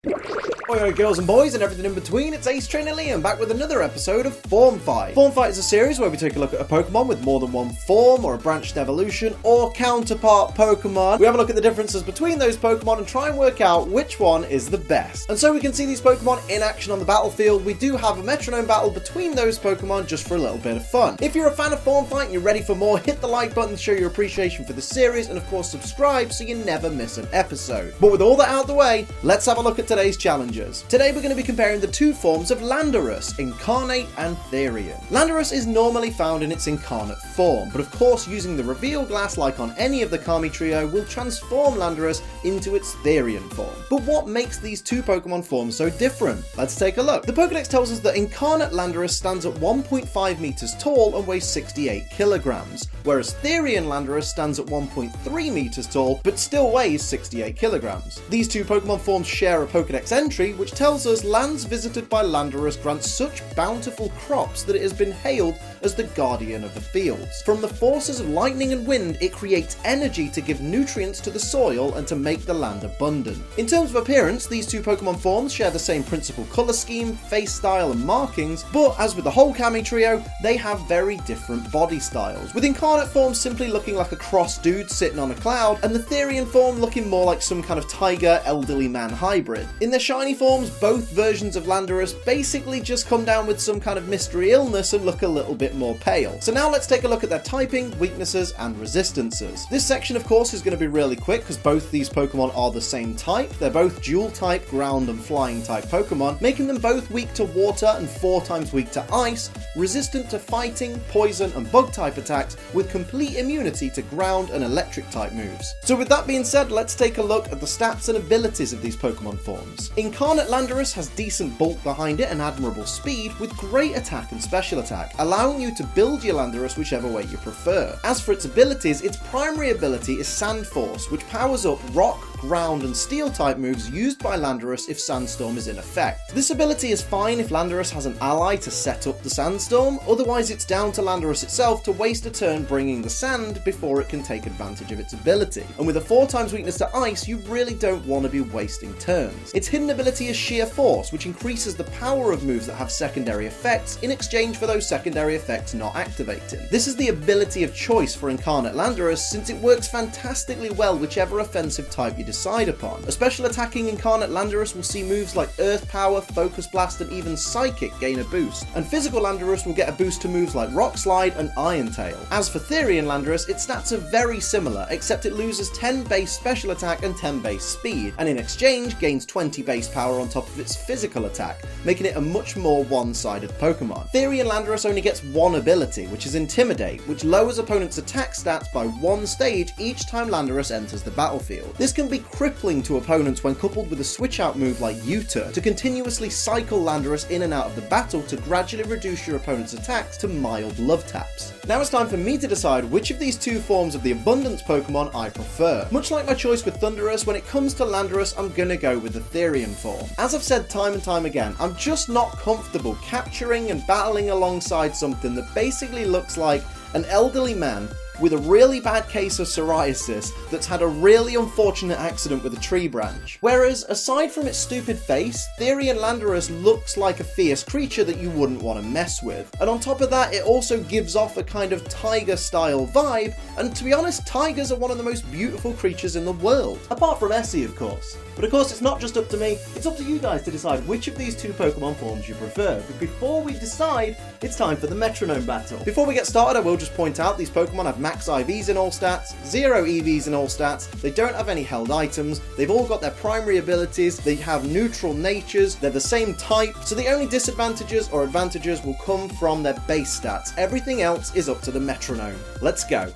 Oi girls and boys and everything in between, it's Ace Trainer Liam back with another episode of Form Fight. Form Fight is a series where we take a look at a Pokemon with more than one form or a branched evolution or counterpart Pokemon. We have a look at the differences between those Pokemon and try and work out which one is the best. And so we can see these Pokemon in action on the battlefield. We do have a Metronome battle between those Pokemon just for a little bit of fun. If you're a fan of Form Fight and you're ready for more, hit the like button to show your appreciation for the series and of course subscribe so you never miss an episode. But with all that out of the way, let's have a look at today's challenges. Today we're going to be comparing the two forms of Landorus, Incarnate and Therian. Landorus is normally found in its Incarnate form, but of course using the reveal glass like on any of the Kami trio will transform Landorus into its Therian form. But what makes these two Pokemon forms so different? Let's take a look. The Pokedex tells us that Incarnate Landorus stands at 1.5 meters tall and weighs 68 kilograms, whereas Therian Landorus stands at 1.3 meters tall but still weighs 68 kilograms. These two Pokemon forms share a Pokedex entry which tells us lands visited by Landorus grant such bountiful crops that it has been hailed as the guardian of the fields. From the forces of lightning and wind, it creates energy to give nutrients to the soil and to make the land abundant. In terms of appearance, these two Pokemon forms share the same principal colour scheme, face style and markings, but as with the whole Kami trio, they have very different body styles, with Incarnate form simply looking like a cross dude sitting on a cloud, and the Therian form looking more like some kind of tiger elderly man hybrid. In their shiny forms, both versions of Landorus basically just come down with some kind of mystery illness and look a little bit more pale. So now let's take a look at their typing, weaknesses and resistances. This section of course is going to be really quick because both these Pokemon are the same type. They're both dual type ground and flying type Pokemon, making them both weak to water and 4 times weak to ice, resistant to fighting, poison and bug type attacks, with complete immunity to ground and electric type moves. So with that being said, let's take a look at the stats and abilities of these Pokemon forms. Incarnate Landorus has decent bulk behind it and admirable speed, with great attack and special attack, allowing you to build your Landorus whichever way you prefer. As for its abilities, its primary ability is Sand Force, which powers up rock, ground and steel type moves used by Landorus if Sandstorm is in effect. This ability is fine if Landorus has an ally to set up the Sandstorm, otherwise it's down to Landorus itself to waste a turn bringing the sand before it can take advantage of its ability. And with a 4 times weakness to ice, you really don't want to be wasting turns. Its hidden ability is Sheer Force, which increases the power of moves that have secondary effects in exchange for those secondary effects not activating. This is the ability of choice for Incarnate Landorus since it works fantastically well whichever offensive type you decide upon. A special attacking Incarnate Landorus will see moves like Earth Power, Focus Blast and even Psychic gain a boost, and physical Landorus will get a boost to moves like Rock Slide and Iron Tail. As for Therian Landorus, its stats are very similar, except it loses 10 base special attack and 10 base speed, and in exchange gains 20 base power on top of its physical attack, making it a much more one-sided Pokemon. Therian Landorus only gets one ability, which is Intimidate, which lowers opponents' attack stats by 1 stage each time Landorus enters the battlefield. This can be crippling to opponents when coupled with a switch-out move like U-turn to continuously cycle Landorus in and out of the battle to gradually reduce your opponent's attacks to mild love taps. Now it's time for me to decide which of these two forms of the Abundance Pokémon I prefer. Much like my choice with Thundurus, when it comes to Landorus, I'm gonna go with the Therian form. As I've said time and time again, I'm just not comfortable capturing and battling alongside something that basically looks like an elderly man with a really bad case of psoriasis that's had a really unfortunate accident with a tree branch. Whereas, aside from its stupid face, Therian Landorus looks like a fierce creature that you wouldn't want to mess with. And on top of that, it also gives off a kind of tiger-style vibe, and to be honest, tigers are one of the most beautiful creatures in the world. Apart from Essie, of course. But of course, it's not just up to me, it's up to you guys to decide which of these two Pokemon forms you prefer. But before we decide, it's time for the Metronome battle. Before we get started, I will just point out these Pokemon have max IVs in all stats, 0 EVs in all stats, they don't have any held items, they've all got their primary abilities, they have neutral natures, they're the same type, so the only disadvantages or advantages will come from their base stats. Everything else is up to the Metronome. Let's go.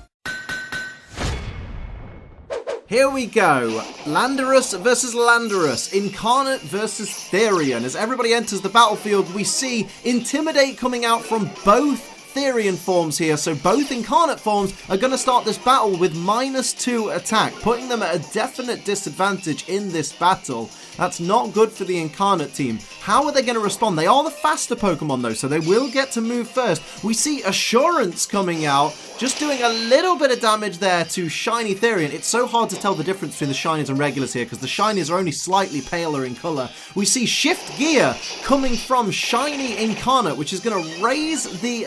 Here we go, Landorus versus Landorus, Incarnate versus Therian. As everybody enters the battlefield, we see Intimidate coming out from both Therian forms here, so both Incarnate forms are going to start this battle with -2 attack, putting them at a definite disadvantage in this battle. That's not good for the Incarnate team. How are they going to respond? They are the faster Pokemon though, so they will get to move first. We see Assurance coming out, just doing a little bit of damage there to Shiny Therian. It's so hard to tell the difference between the Shinies and regulars here, because the Shinies are only slightly paler in colour. We see Shift Gear coming from Shiny Incarnate, which is going to raise the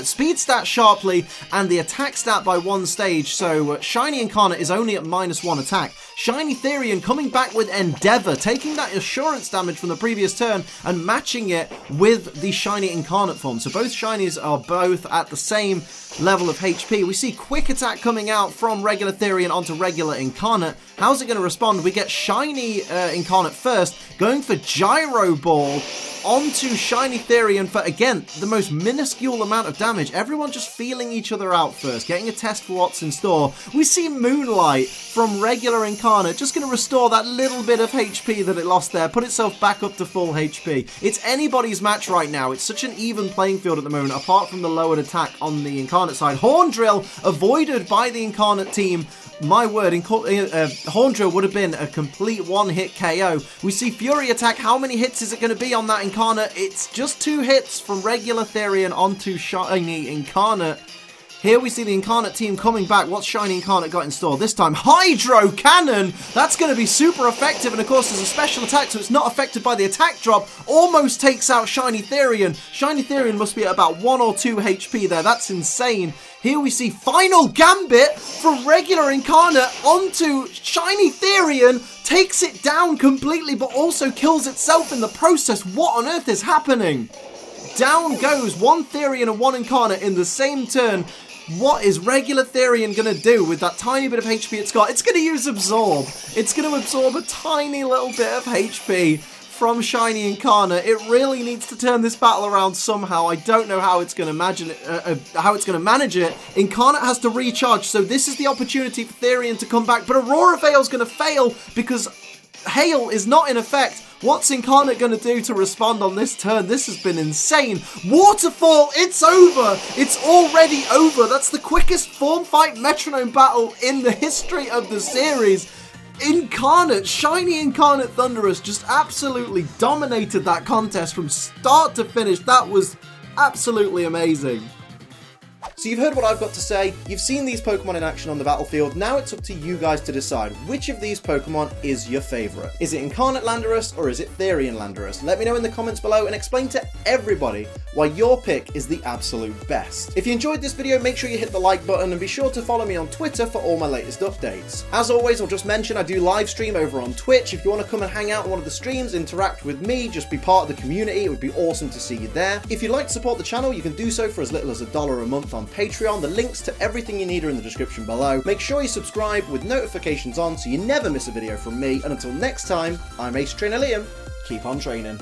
speed stat sharply and the attack stat by 1 stage. So Shiny Incarnate is only at -1 attack. Shiny Therian coming back with Endeavour, taking that Assurance damage from the previous turn and matching it with the Shiny Incarnate form. So both Shinies are both at the same level of HP. We see Quick Attack coming out from regular Therian onto regular Incarnate. How's it going to respond? We get Shiny Incarnate first, going for Gyro Ball onto Shiny Therian for, again, the most minuscule amount of damage. Everyone just feeling each other out first, getting a test for what's in store. We see Moonlight from regular Incarnate, just going to restore that little bit of HP that it lost there, put itself back up to full HP. It's anybody's match right now. It's such an even playing field at the moment, apart from the lowered attack on the Incarnate side. Horn Drill avoided by the Incarnate team. My word, Horn Drill would have been a complete one-hit KO. We see Fury Attack. How many hits is it going to be on that Incarnate? It's just 2 hits from regular Therian onto Shiny Incarnate. Here we see the Incarnate team coming back. What's Shiny Incarnate got in store? This time, Hydro Cannon! That's going to be super effective, and of course there's a special attack, so it's not affected by the attack drop. Almost takes out Shiny Therian. Shiny Therian must be at about 1 or 2 HP there. That's insane. Here we see Final Gambit from regular Incarnate onto Shiny Therian. Takes it down completely, but also kills itself in the process. What on earth is happening? Down goes 1 Therian and 1 Incarnate in the same turn. What is regular Therian going to do with that tiny bit of HP it's got? It's going to use Absorb. It's going to absorb a tiny little bit of HP from Shiny Incarnate. It really needs to turn this battle around somehow. I don't know how it's going to manage it. Incarnate has to recharge, so this is the opportunity for Therian to come back. But Aurora Veil's going to fail because Hail is not in effect. What's Incarnate going to do to respond on this turn? This has been insane. Waterfall, it's over. It's already over. That's the quickest Form Fight Metronome battle in the history of the series. Incarnate, Shiny Incarnate Thunderous just absolutely dominated that contest from start to finish. That was absolutely amazing. So you've heard what I've got to say, you've seen these Pokemon in action on the battlefield, now it's up to you guys to decide which of these Pokemon is your favourite. Is it Incarnate Landorus or is it Therian Landorus? Let me know in the comments below and explain to everybody why your pick is the absolute best. If you enjoyed this video, make sure you hit the like button and be sure to follow me on Twitter for all my latest updates. As always, I'll just mention I do live stream over on Twitch. If you want to come and hang out on one of the streams, interact with me, just be part of the community, it would be awesome to see you there. If you'd like to support the channel, you can do so for as little as $1 a month on Patreon. The links to everything you need are in the description below. Make sure you subscribe with notifications on so you never miss a video from me. And until next time, I'm Ace Trainer Liam. Keep on training.